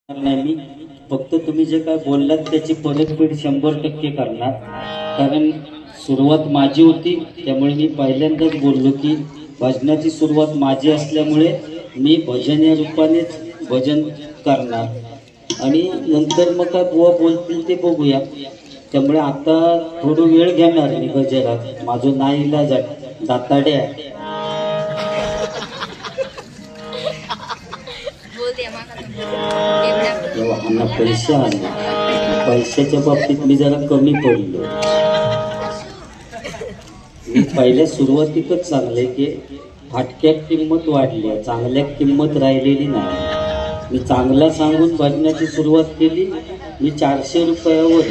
नाही मी फक्त तुम्ही जे काय बोललात त्याची परतफेड 100% करणार. कारण सुरुवात माझी होती, त्यामुळे मी पहिल्यांदाच बोललो की भजनाची सुरुवात माझी असल्यामुळे मी भजन या रूपानेच भजन करणार आणि नंतर मग काय बुवा बोलतील ते बघूया. त्यामुळे आता थोडं वेळ घेणार मी गजरात. माझं नाईलाज दाताडे आहे. तेव्हा पैसे आले, पैशाच्या बाबतीत मी जरा कमी पडलो. मी पहिल्या सुरुवातीतच चांगले की फाटक्यात किंमत वाढली, चांगल्या किंमत राहिलेली नाही. मी चांगला सांगून भजनाची सुरुवात केली. मी 400 रुपयावर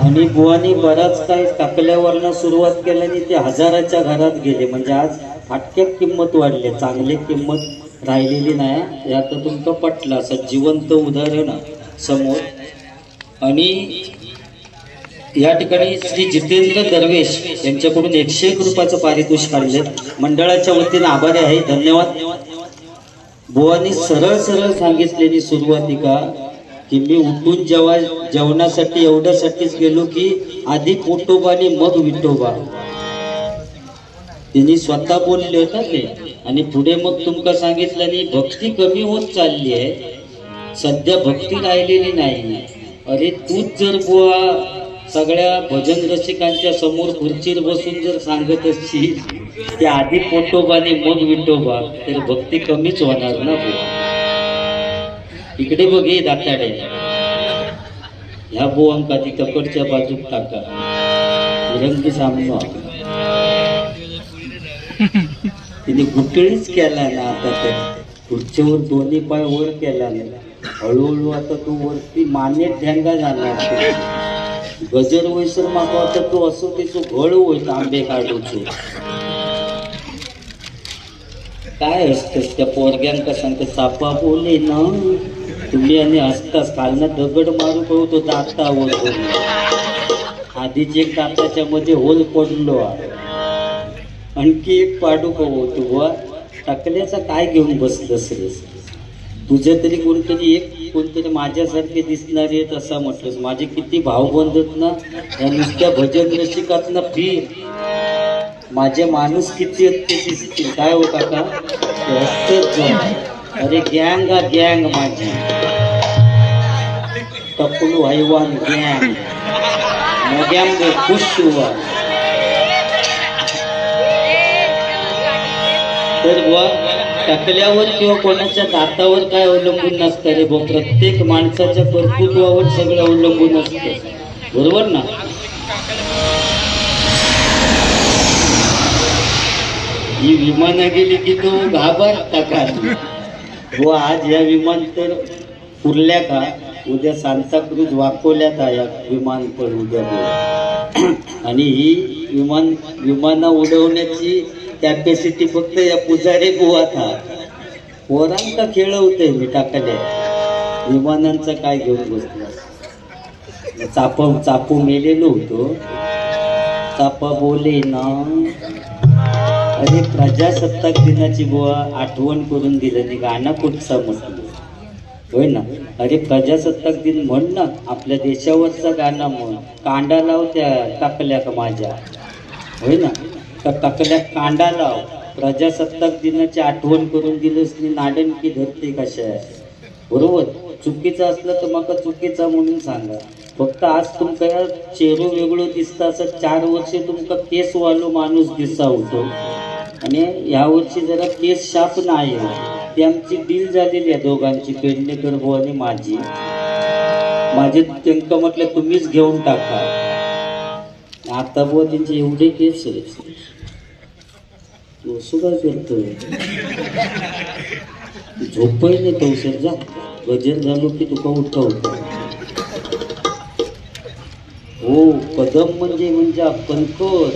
आणि बुवानी बराच काही टाकल्यावरनं सुरुवात केल्याने ते 1000च्या घरात गेले. म्हणजे आज फाटक्यात किंमत वाढली, चांगली किंमत राहिलेली नाही. यात तुमचं पटलं असं जिवंत उदाहरण समोर. आणि या ठिकाणी श्री जितेंद्र दरवेश यांच्याकडून 101 रुपयाचं पारितोषिक काढले. मंडळाच्या वतीने आभारी आहे, धन्यवाद. बुवानी सरळ सरळ सांगितलेली सुरुवातिका की मी उठून जेवणासाठी एवढ्यासाठीच गेलो की आधी पोटोबा आणि मग विठोबा. तिने स्वतः बोलले होता ते. आणि पुढे मग तुमका सांगितलं आणि भक्ती कमी होत चालली आहे, सध्या भक्ती राहिलेली नाही. अरे तूच जर बुवा सगळ्या भजन रसिकांच्या समोर खुर्चीवर बसून जर सांगत असशील की आधी पोटोबा आणि मग विठोबा, तर भक्ती कमीच होणार ना बुवा. इकडे बघे दाताडे, ह्या बुवांका ती ककडच्या बाजूक टाका, रंगी सामना तिने गुटळीच केला ना. आता तर खुर्चीवर दोन्ही पाय वर केला ना. हळूहळू आता तू वरती मानेत ढेंगा झाला. गजर वैसर मागो आता तू असं त्याचं घळ होईल आंबे काढूचे. काय असतंस त्या पोरग्यांका सांगते चापा बोले ना तुम्ही आणि असताच कालना दगड मारू कळतो दातावर. आधीच एक दाताच्या मध्ये होल पडलो, आणखी एक पाडू कवतो बुवा. टाकल्याचा काय घेऊन बसलंस रे? तुझ्या तरी कोणतरी माझ्यासारखे दिसणारे आहेत असा म्हटलंस. माझे किती भाव बंधत ना या नुसत्या भजन रसिकात ना. फिर माझे माणूस किती आहेत ते दिसतील. काय हो काका? अरे गँग गँग माझी टपलू हैवान गँग मगॅम खुश हुआ. तर बुवा टाकल्यावर किंवा कोणाच्या दातावर काय अवलंबून नसतं रे बुवा. प्रत्येक माणसाच्या कर्तृत्वावर सगळं अवलंबून असतं, बरोबर ना? ही विमानं गेली की तो घाबरता का बुवा? आज या विमान तर पुरल्या का? उद्या सांताक्रूज वाकोल्यात आहे विमानतळ उद्या बुवा. आणि ही विमानं उडवण्याची कॅपॅसिटी फक्त या पुजारी बुवात हा. पोरांका खेळवतंय मी टाकल्या. विमानांचं काय घेऊन बसला? चापू मेलेलो होतो. चापा बोले ना. अरे प्रजासत्ताक दिनाची बुवा आठवण करून दिलं. नि गाणं कुठचं म्हटलं होय ना? अरे प्रजासत्ताक दिन म्हण ना, आपल्या देशावरचं गाणं म्हण. कांडा लाव त्या टाकल्या का माझ्या, होय ना? तर टाकल्या कांडा लाव. प्रजासत्ताक दिनाची आठवण करून दिलंस नि नाडणकी धरते कशा आहे, बरोबर? चुकीचं असलं तर मग चुकीचा म्हणून सांगा. फक्त आज तुमका चेहरो वेगळं दिसतं. असं 4 वर्ष तुमका केस वालो माणूस दिसा होतो आणि यावर्षी जरा केस शाप नाही. ती आमची डील झालेली आहे दोघांची, पेडणेकर भाऊ आणि माझी. त्यांना म्हटलं तुम्हीच घेऊन टाका. आता बुवा त्यांचे एवढे केस काय करतोय? झोपही नाही कौशल जा. गजर झालो की तुका उठवतो. हो कदम म्हणजे आपण कर.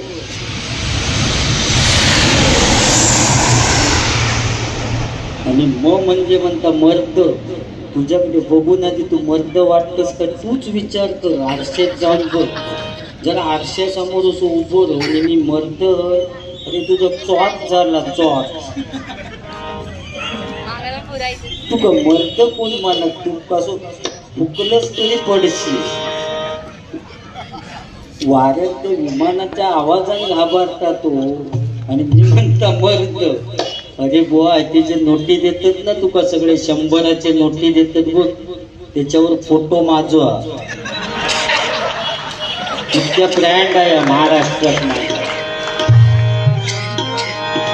आणि म्हणजे म्हणता मर्द. तुझ्याकडे बघून आधी तू मर्द वाटतस का? तूच विचार कर, आरशात जाऊन बघ. जरा आरशासमोर असं उभं राहून मी मर्द अरे तुझं चॉट झाला चॉट. तू का मर्द कोण म्हणत, तू कसं फुकलंच तरी पडशील. वाऱ्यात त्या विमानाच्या आवाजाने घाबरता तो आणि मी म्हणता मर्द. अरे बुवा त्याचे नोटी देतात ना तुका, सगळे 100चे नोटी देतात बघ, त्याच्यावर फोटो माझा इतक्या ब्रँड आहे महाराष्ट्रात.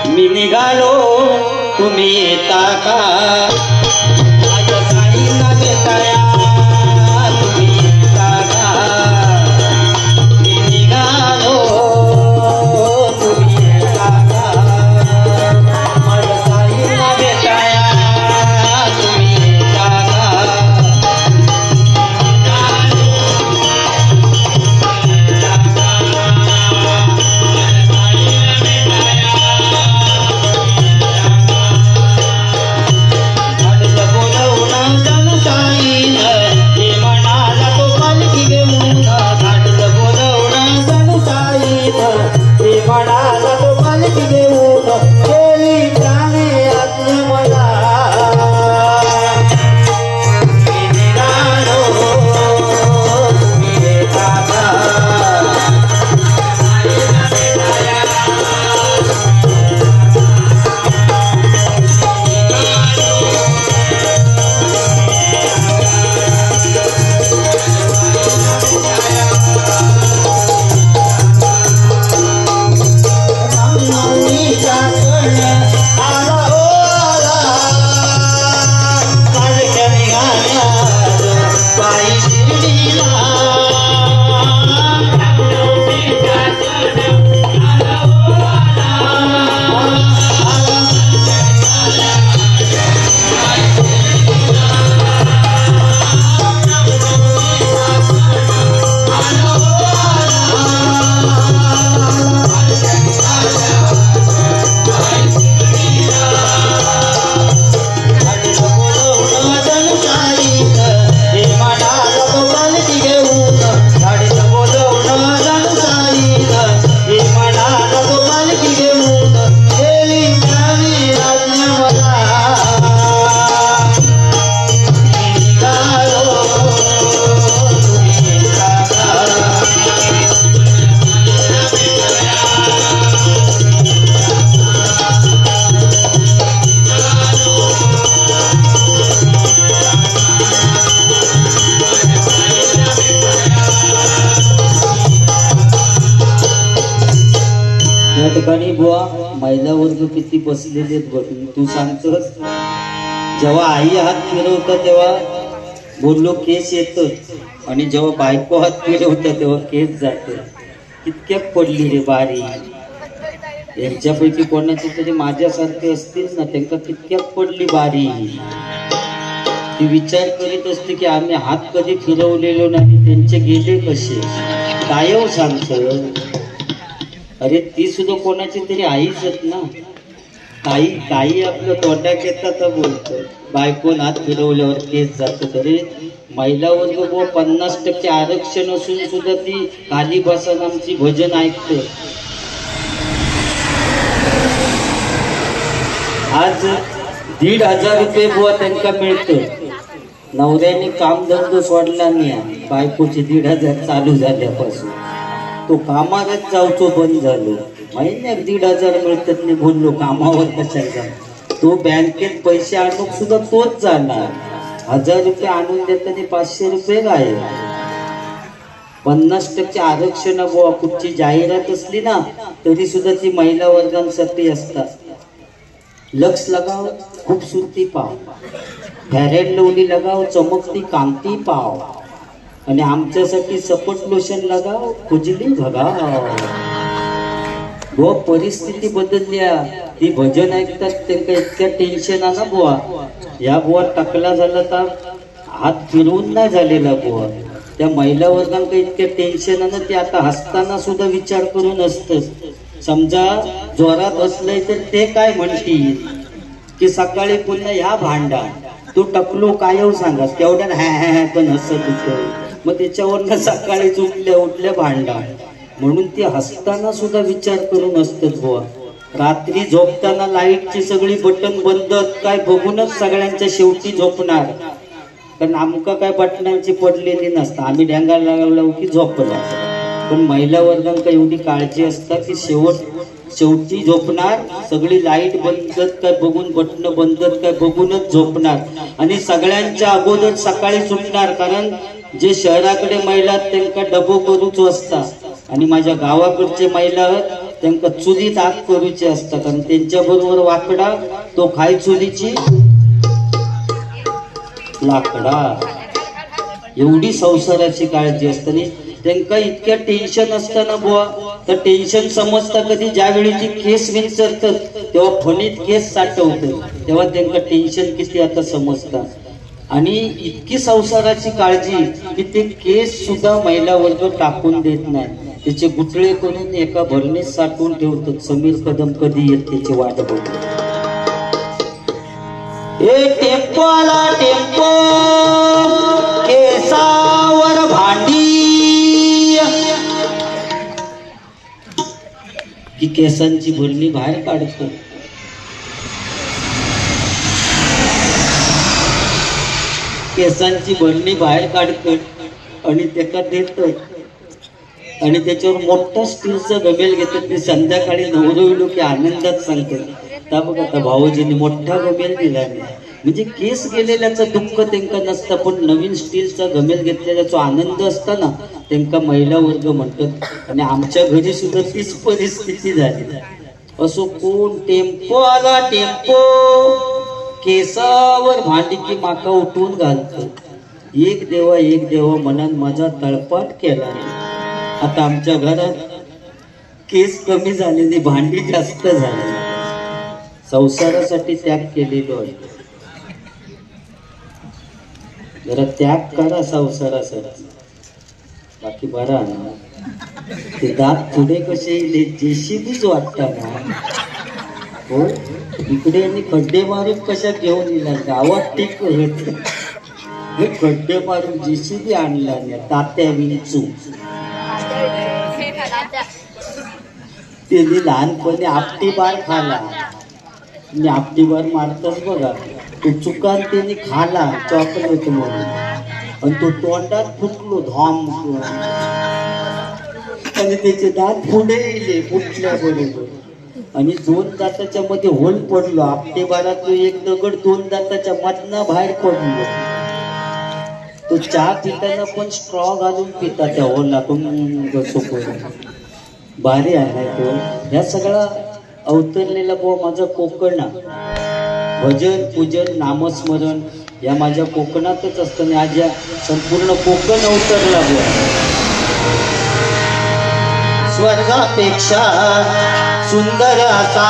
मी निघालो तुम्ही येता का, माझ्या साईला भेटाया तुम्ही येता का. मी निघालो तुम्ही येता का, माझ्या साईला भेटाया तुम्ही येता का. या ठिकाणी बुवा महिला वर्ग किती बसलेले आहेत बघ. तू सांगतोस जेव्हा आई हात फिरवता तेव्हा बोललो केस येत आणि जेव्हा बायको हात फिरवता तेव्हा केस जात. कितक्यात पडली रे बारी. यांच्यापैकी कोणाचे तरी माझ्यासारखे असतील ना, त्यांना कितक्यात पडली बारी. ती विचार करीत असते की आम्ही हात कधी फिरवलेलो नाही, त्यांचे गेले कसे. काय हो सांगत. अरे ती सुद्धा कोणाची तरी आईच आहेत ना. काही आपलं तोंडात येतात बोलतं, बायकोन हात फिरवल्यावर केस जात. तरी महिला वर्ग 50% आरक्षण असून सुद्धा ती खाली बसून आमची भजन ऐकते. आज 1,500 रुपये बुवा त्यांना मिळतं. नवऱ्याने कामधंदो सोडला नाही, बायकोचे 1,500 चालू झाल्यापासून तो कामालाच जाऊचो बंद झालो. महिन्यात 1,500 मिळतात नाही. बोललो कामावर कशाला. तो बँकेत पैसे आणून सुद्धा तोच जाणार. 1,000 रुपये आणून देताना 500 रुपये काय. 50% आरक्षण बुवा. कुठची जाहिरात असली ना तरी सुद्धा ती महिला वर्गांसाठी असतात. लक्स लगाव खूबसूरती पाव, फेअर अँड लवली लगाव चमकती कांती पाव, आणि आमच्यासाठी सपोर्ट लोशन लगाव खुजली भगाव. बुवा परिस्थिती बदलल्या. ती भजन ऐकतात त्यांना इतक्या टेन्शन ना बुवा. या बुवा टकला झाला तर हात फिरवून नाही झालेला बुवा. त्या महिला वर्गांना इतक्या टेन्शन ना, ते आता हसताना सुद्धा विचार करून असतच. समजा जोरात असलंय तर ते काय म्हणतील की सकाळी पुन्हा ह्या भांडा तू टकलो काय सांगा तेवढ्या हॅ पण हसत होतं. मग त्याच्यावरनं सकाळी उठल्या भांडा. म्हणून ते हसताना सुद्धा विचार करून असतच बुवा. रात्री झोपताना लाईटची सगळी बटन बंद काय बघूनच सगळ्यांच्या शेवटी झोपणार, कारण आमका काय बटनांची पडलेली नसतं, आम्ही ढेंगायला लागलो की झोपला. पण महिला वर्गांका एवढी काळजी असता की शेवटी झोपणार, सगळी लाईट बंद काय बघून बटन बंद काय बघूनच झोपणार आणि सगळ्यांच्या अगोदर सकाळी सुटणार. कारण जे शहराकडे महिला त्यांना डबो करूच असता आणि माझ्या गावाकडचे महिला त्यांना चुलीत आग करूचे असता, कारण त्यांच्या बरोबर वाकडा तो खाय चुलीची लाकडा. एवढी संसाराची काळजी असताना त्यांना इतक्या टेन्शन असताना बुवा, तर टेन्शन समजता कधी ज्यावेळी ती केस विंचरतात तेव्हा फणीत केस साठवतात, तेव्हा त्यांना टेन्शन किती आता समजतात. आणि इतकी संसाराची काळजी की ते केस सुद्धा महिला वर्ग टाकून देत नाही, त्याचे गुठळे करून एका भरणीत साठवून ठेवतात. समीर कदम कधी येत त्याची वाट बघतो. टेम्पो आला टेम्पो, केसावर भांडी, की केसांची भरणी बाहेर काढतो. केसांची भरणी बाहेर काढतात आणि त्याला देतात आणि त्याच्यावर मोठा स्टीलचा गमेल घेतात. ते संध्याकाळी नवरविलो की आनंदात सांगतात, त्या बघा आता भाऊजींनी मोठा गमेल दिला नाही. म्हणजे केस गेलेल्याचं दुःख त्यांना नसतं, पण नवीन स्टीलचा गमेल घेतलेला जो आनंद असता ना त्यांना महिला वर्ग म्हणतात. आणि आमच्या घरी सुद्धा तीच परिस्थिती झाली. असो कोण टेम्पो आला टेम्पो, केसावर भांडी की माका उठवून घालतो. एक देवा मनात माझा तळपाट केला. आता आमच्या घरात केस कमी झालेली, भांडी जास्त झाली. संसारासाठी त्याग केलेलो आहे. जरा त्याग करा संसारासाठी, बाकी बरा ना. ते दात पुढे कसे जेसीबीच वाटता ना हो. इकडे यांनी खड्डे मारून कशा घेऊन येणार, गावात टिक हे खड्डे मारून जेसीबी आणला तात्या विंचू. त्यांनी लहानपणी आपटी बार खाला, मी आपटी बार मारताच बघा, तो चुकान त्यांनी खाला चॉकलेट म्हणून आणि तो तोंडात फुटलो धाम आणि त्याचे दात पुढे येले फुटल्या बरोबर आणि 2 दाताच्या मध्ये होल पडलो. आपटे बारातलो एक दगड 2 दाताच्या मधना बाहेर पडलो. तो चहा पिताना पण स्ट्रॉ घालून पिता त्या होलातून सोपवून. भारी आहे तो. ह्या सगळा अवतरलेला बुवा माझा कोकण, भजन पूजन नामस्मरण या माझ्या कोकणातच असताना आज या संपूर्ण कोकण अवतरला बुवा. स्वर्गापेक्षा सुंदर असा,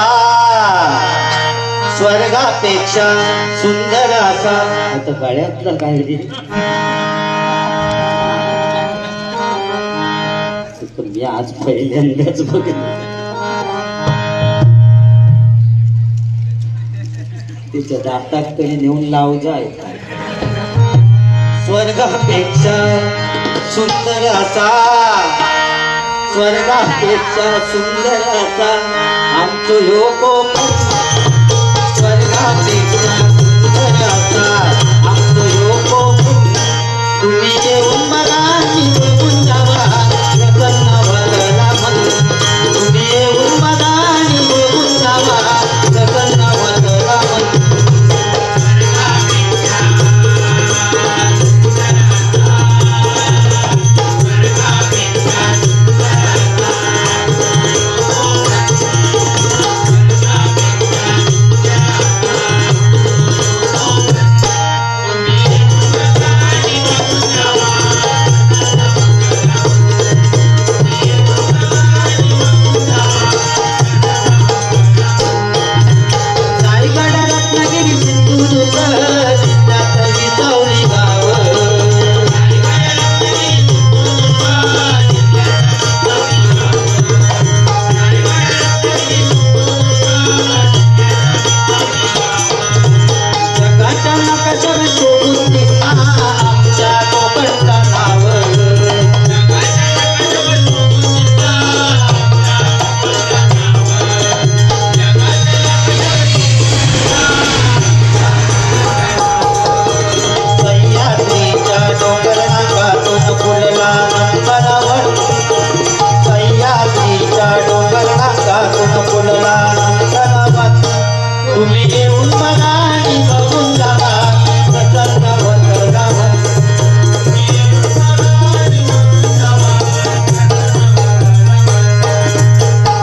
स्वर्गापेक्षा सुंदर असा. आता गळ्यातलं काय रे, मी आज पहिल्यांदाच बघितलं. तिच्या दातात तरी नेऊन लाव जाय. स्वर्गापेक्षा सुंदर असा, स्वर्गापेक्षा सुंदर असा आमचो ह्यो कोकण. स्वर्गापेक्षा सुंदर असा आमचो ह्यो कोकण. तुम्ही येऊन मला निघून जावा जगन्ना भरला मन. तुम्ही येऊन मला निघून जावा जगन्ना भरला मन. तुम्ही येऊन मनाने बघून जावा कसं नवत गाव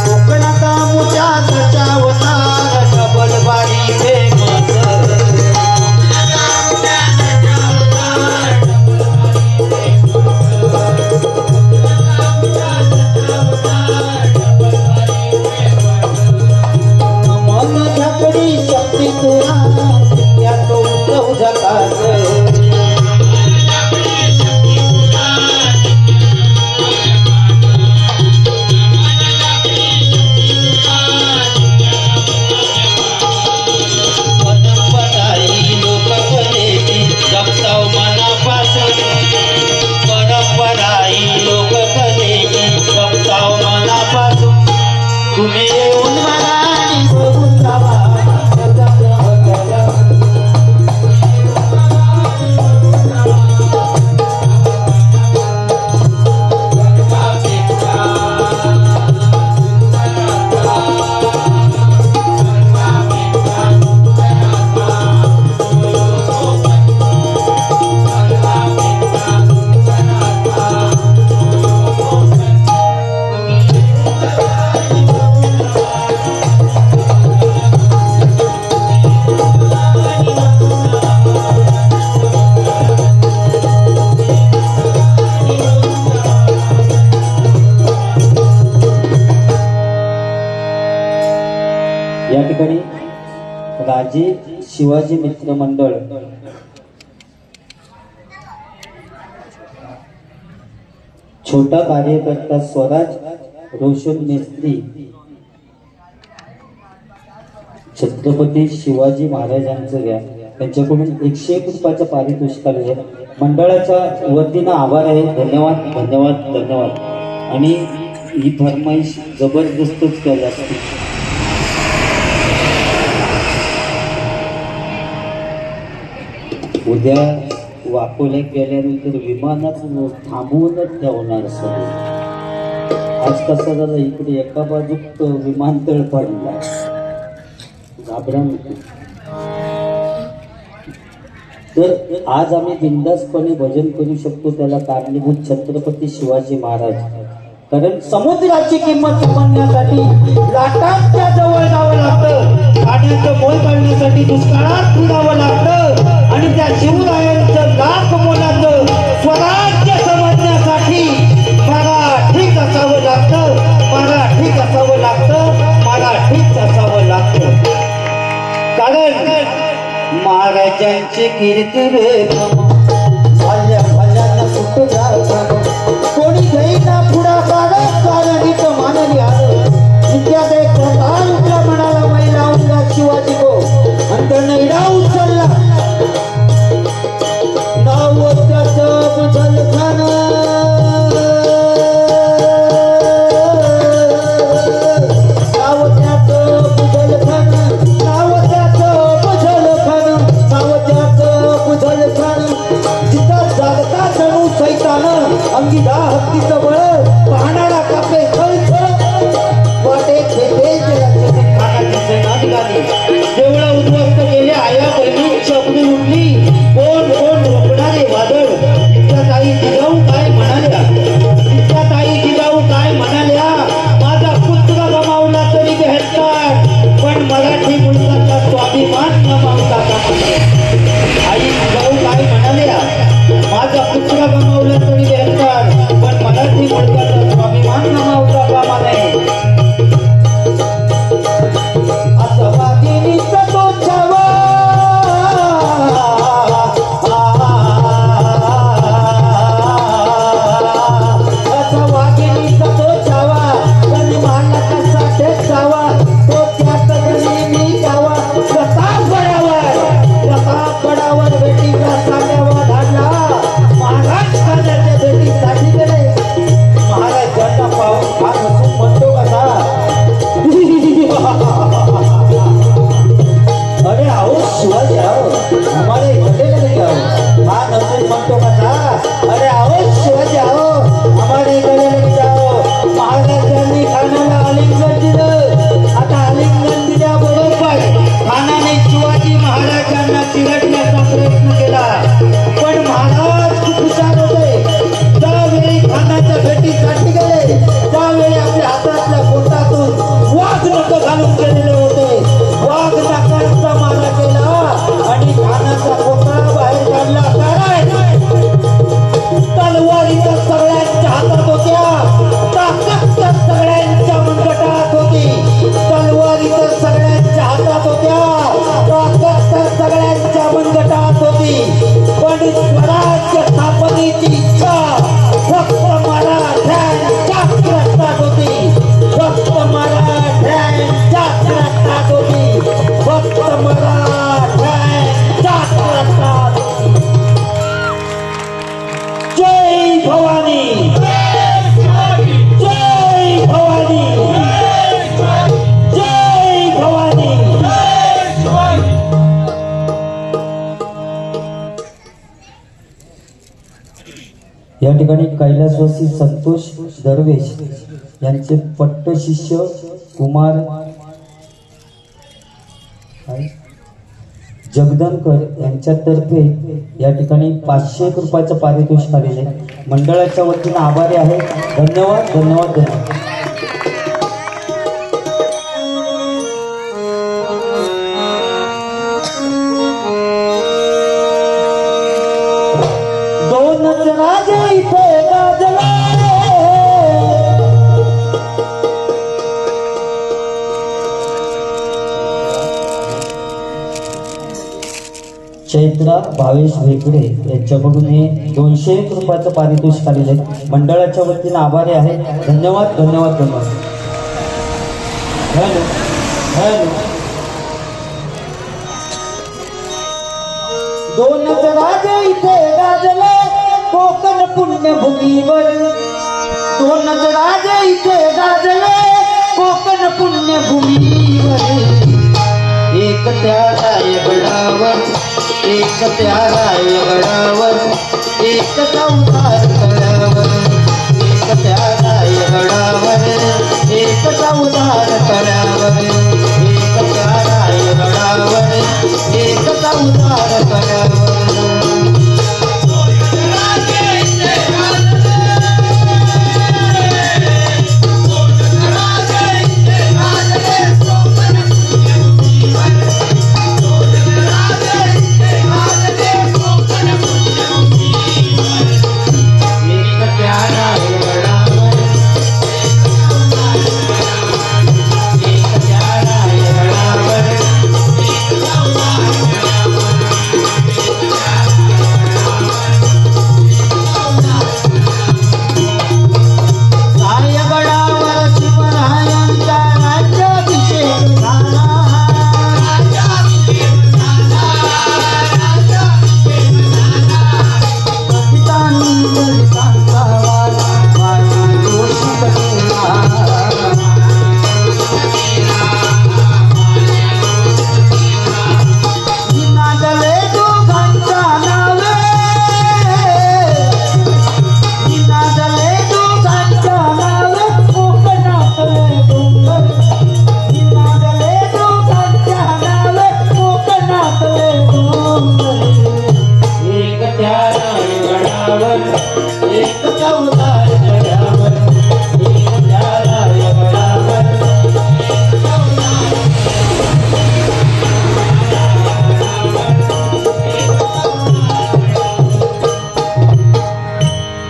कोकणाचा मुच्या कचावणार डबलबारी फेमस शक्ती तुला या तो झकास परंपराई लोककलेची जगताव मनापासून परंपराई लोककलेची जगताव मनापासून तुम्ही येऊन मनाने बघून जावा या ठिकाणी राजे शिवाजी मित्र मंडळ छोटा कार्यकर्ता स्वराज रोशन मेस्त्री छत्रपती शिवाजी महाराजांचं घ्या त्यांच्याकडून 101 रुपयाचं पारितोषिक आले मंडळाच्या वतीनं आभार आहे धन्यवाद धन्यवाद धन्यवाद आणि ही फरमाईश जबरदस्तच केली असते उद्या वाकोल्यात गेल्यानंतर विमानात थांबवूनच ठेवणार सगळे आज कसं झालं इकडे एका बाजूत विमानतळ पडला घाबरण तर आज आम्ही बिंदासपणे भजन करू शकतो त्याला कारणीभूत छत्रपती शिवाजी महाराज कारण समुद्राची किंमत समजण्यासाठी लाटांच्या जवळ जावं लागतं पाण्याचं मोल काढण्यासाठी दुष्काळात फिरावं लागतं आणि त्या शिवरायांचं लाख मोलाचं स्वराज्य समजण्यासाठी मराठीच असावं लागतं मराठीच असावं लागतं मराठीच असावं लागतं कारण महाराजांचे कीर्ती रे भाल्या भाल्यांना सुटू जावं कोणी घेईना पुढाकार कारणीच मानली आलं इतिहास एक प्रकार उठला म्हणाला महिला उठला शिवाजी गो अंतर नैडा उचलला नाव त्याचं बुझल खान नाव त्याचं बुझल खान नाव त्याचं बुझल खान नाव त्याचं बुझल खान चिरडण्याचा प्रयत्न केला, पण महाराज खूप हुशार होते. त्यावेळी खानाच्या भेटीसाठी गेले, त्यावेळी आपल्या हातातल्या पोटातून वाघ नख घालून गेलेले होते. वाघ नखांचा मारा केला आणि खानाचा पोटा बाहेर काढला. कारण तलवारी तर सगळ्यांच्या हातात होत्या, ताकद तर सगळ्यांच्या मनगटात होती. तलवारी तर सगळ्यांच्या हातात होत्या, ताकद तर सगळ्यांच्या मनगटात होती. पण स्वराज्य स्थापनेची इच्छा फक्त मराठ्यांच्याच रक्तात होती, फक्त मराठ्यांच्याच रक्तात होती, फक्त मराठ्यांच्याच रक्तात होती. जय भवानी, जय भवानी, जय भवानी. या ठिकाणी कैलासवासी संतोष दरवेश यांचे पट्ट शिष्य कुमार जगदनकर यांच्यातर्फे या ठिकाणी 500 रुपयाचं पारितोषिक आलेले आहे. मंडळाच्या वतीने आभारी आहे. धन्यवाद धन्यवाद धन्यवाद. दोनच राजे इथे गाजले, चैत्रा भावेश भेकडे यांच्याकडून हे 201 रुपयाचं पारितोषिक आलेलं आहे. मंडळाच्या वतीने आभारी आहे. धन्यवाद धन्यवाद धन्यवाद. Hello hello. दोनच राजे इथे गाजले कोकण पुण्यभूमीवर. दोनच राजे इथे गाजले कोकण पुण्यभूमीवर. एक त्या रायगडावर, एक त्या रायगडावर, एक चौदार तळ्यावर. एक त्या रायगडावर, एक चौदार तळ्यावर. एक त्या रायगडावर, एक चौदार तळ्यावर.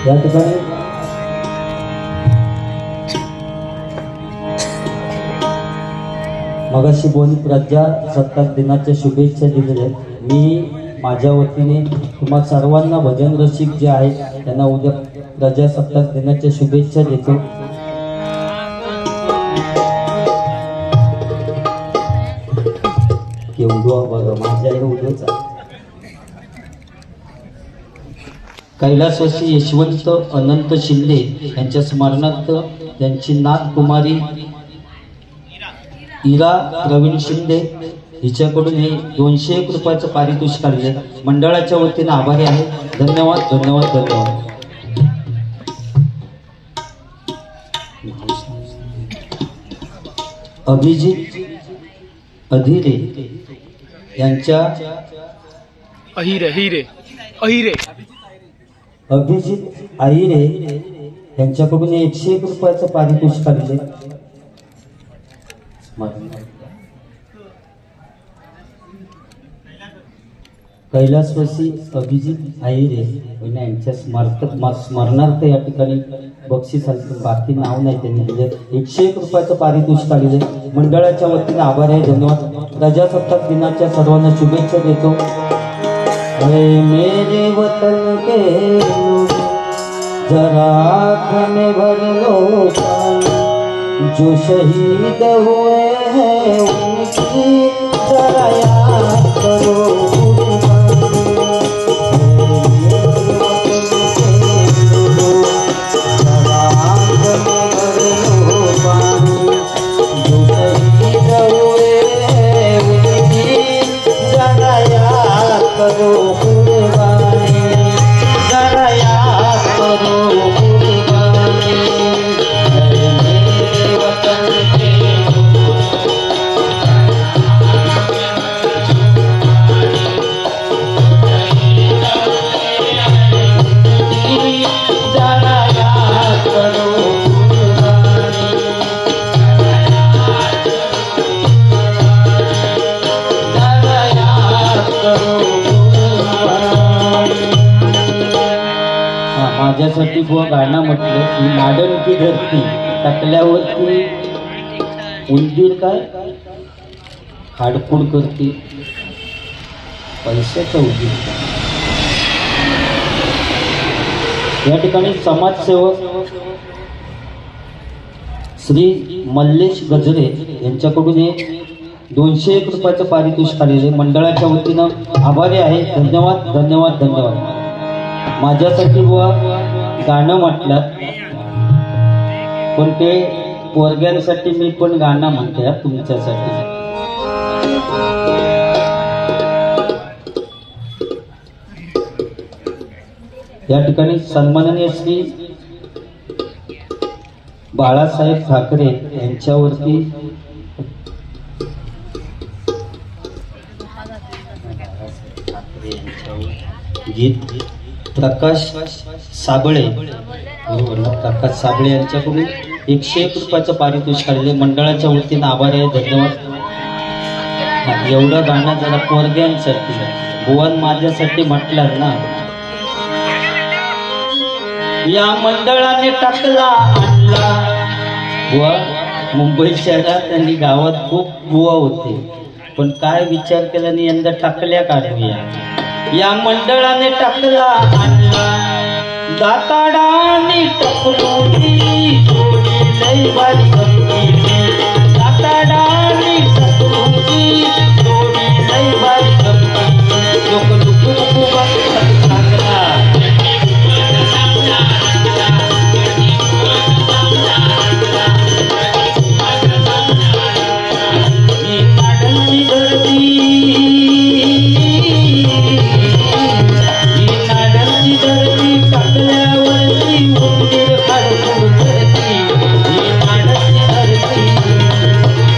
या ठिकाणी मगाशी बोल प्रजासत्ताक दिनाच्या शुभेच्छा दिलेल्या आहेत. मी माझ्या वतीने तुम्हा सर्वांना भजन रसिक जे आहेत त्यांना उद्या प्रजासत्ताक दिनाच्या शुभेच्छा देतो. केवढं बघा माझ्या एवढंच आहे. कैलासवासी यशवंत अनंत शिंदे यांच्या स्मरणार्थ त्यांची नात कुमारी इरा प्रवीण शिंदे हिच्याकडून हे 201 रुपयाचं पारितोषिक आलेले आहे. मंडळाच्या वतीने आभारी आहे. धन्यवाद धन्यवाद धन्यवाद. अभिजित अधीरे यांच्या अहिरे हिरे अहिरे अभिजित आईरे यांच्याकडून 101 रुपयाचं पारितोषिक आलेले. कैलासवासी अभिजित आईरे यांच्या स्मरणार्थ या ठिकाणी बक्षीस बाकी नाव नाही त्यांनी दिले. 101 रुपयाचं पारितोषिक आलेले. मंडळाच्या वतीने आभार आहे, धन्यवाद. प्रजासत्ताक दिनाच्या सर्वांना शुभेच्छा देतो. अरे मेरे वतन के लोग जरा आँख में भर लो पानी, जो शहीद हुए हैं उनकी जरा याद करो माझ्यासाठी बुवा गाणं म्हटलं की नाडन की धरती टाकल्यावरती उंदीर काय हाडफूड करते, पैशाचा उंदीर. या ठिकाणी समाजसेवक श्री मल्लेश गजरे यांच्याकडून 201 रुपयाचं पारितोषिक आलेले. मंडळाच्या वतीनं आभारी आहे, धन्यवाद धन्यवाद धन्यवाद. माझ्यासाठी बुवा गाणं म्हटलं पण ते पोरग्यांसाठी मी पण गाणं म्हणते तुमच्यासाठी. या ठिकाणी सन्माननीय श्री बाळासाहेब ठाकरे यांच्यावरती गीत प्रकाश साबळे प्रकाश साबळे यांच्याकडून 101 रुपयाचं पारितोषिक आलेले. मंडळाच्या वतीनं आभार आहे, धन्यवाद. एवढं गाणं जरा पोरग्यांसाठी भुवन माझ्यासाठी म्हटलं ना. या मंडळाने टाकला आणला बुवा. मुंबई शहरात आणि गावात खूप बुवा होते, पण काय विचार केला आणि यंदा टाकल्या काढूया. या मंडळाने टाकला आणला दाताडाने टकलुटी जोडी लई बारी गमतीची. दाताडाने टकलुटी जोडी लई बारी गमतीची. लोक लुकू सांगला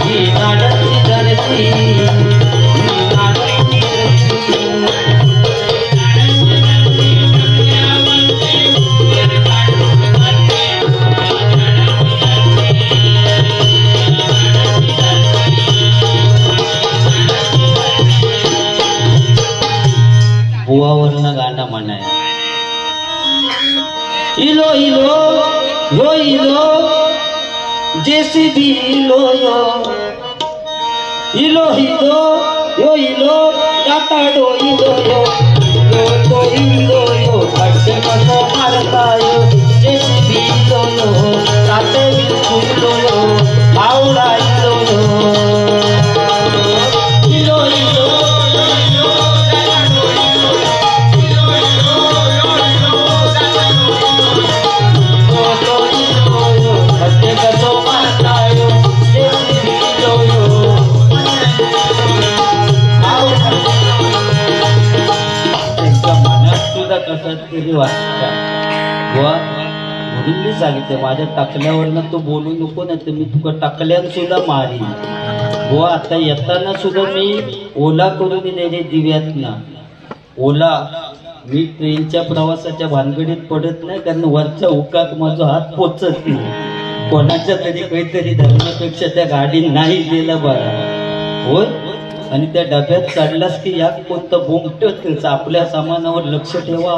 ही नाडलची धरती बुवावरनं गाणं म्हणाय. इलो इलो यो इलो जेसीबी इलो यो इलो इलो यो इलो दाताडो इलो यो यो तो इलो यो खड्डे कसो मारतायो. जेसीबी इलो यो ताते बिलकुल इलो यो आवडा इलो यो इलो इलो म्हणून मी सांगितलं माझ्या टाकल्यावरनं तो बोलू नको, ना तर मी तुका टाकल्यान सुद्धा मारी बुवा. आता येताना सुद्धा मी ओला करून दिलेले दिव्यात ना ओला मी ट्रेनच्या प्रवासाच्या भानगडीत पडत नाही, कारण वरच्या उकात माझा हात पोचत नाही. कोणाच्या तरी काहीतरी धर्मापेक्षा त्या गाडीत नाही गेलं बरं होय. आणि त्या डब्यात चढलास की या कोणतं बोंबटच आपल्या सामानावर लक्ष ठेवा,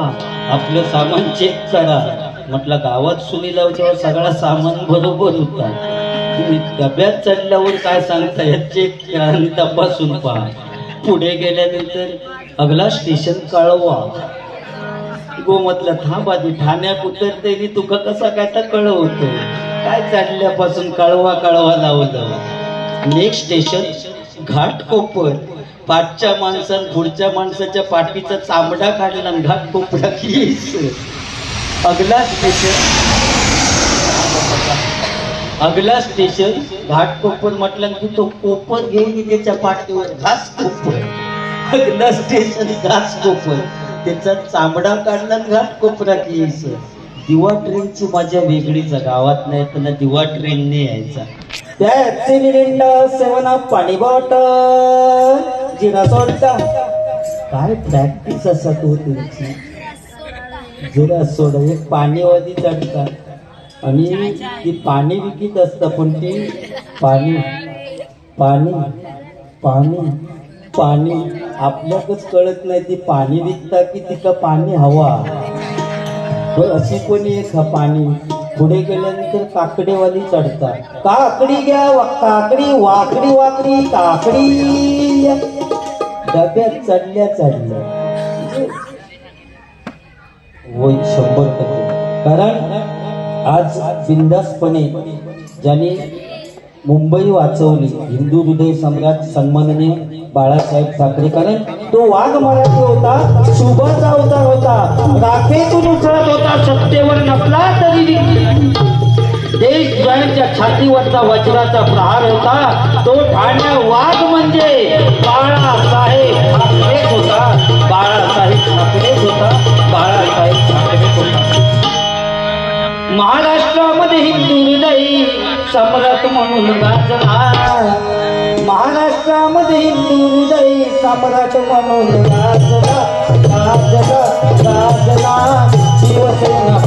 आपलं सामान चेक करा. म्हटलं गावात सुनीला जेव्हा सगळा सामान बरोबर होता, तुम्ही डब्यात चढल्यावर काय सांगता या चेक करा आणि तपासून पहा. पुढे गेल्यानंतर अगला स्टेशन कळवा. गो म्हटलं थांब आधी ठाण्यात उतरते आणि तुका कसा काय तर कळवतो. काय चढल्यापासून कळवा कळवा लावलं. Next station Ghatkopar. पाठच्या माणसानं पुढच्या माणसाच्या पाठीचा चामडा काढला आणि घाटकोपरा केस. अगला स्टेशन घाटकोपर म्हटलं की तो कोपर घेऊन त्याच्या पाठीवर घास कोपर. अगला स्टेशन घास कोपर, त्याचा चामडा काढला आणि घाटकोपरा केस. दिवा ट्रेनची मजा वेगळीच. गावात नाही त्यांना दिवा ट्रेनने यायचा. त्या ऍक्सिडेंट सेवन पाणी बॉटल जिना सोडता. काय प्रॅक्टिस असा तो त्यांची. जिरा सोडा एक पाणीवादी चढतात आणि ती पाणी विकत असतं, पण ती पाणी पाणी पाणी पाणी आपल्याकच कळत नाही ती पाणी विकता की तिका पाणी हवा. अशी पण एक पाणी. पुढे गेल्यानंतर काकडेवाली चढतात. काकडी घ्या काकडी वाकडी वाकडी काकडी. डब्यात चढल्या वय 100%. कारण आज बिंदासपणे ज्याने मुंबई वाचवली, हिंदू हृदय सम्राट सन्माननीय बाळासाहेब ठाकरे. कारण तो वाघ मराठी होता, शुभाचा अवतार होता, राखेतून उसळत होता, सत्तेवर नसला तरी देश जयांच्या छातीवरचा वज्राचा प्रहार होता. तो ठाण्या वाघ म्हणजे बाळासाहेब ठाकरेच होता. बाळासाहेब ठाकरेच होता. बाळासाहेब ठाकरेच होता. महाराष्ट्रामध्ये हिंदू हृदय सम्राट म्हणून गाजला. महाराष्ट्रामध्ये हिंदू हृदय सम्राट म्हणून गाजला गाजला गाजला. शिवसेना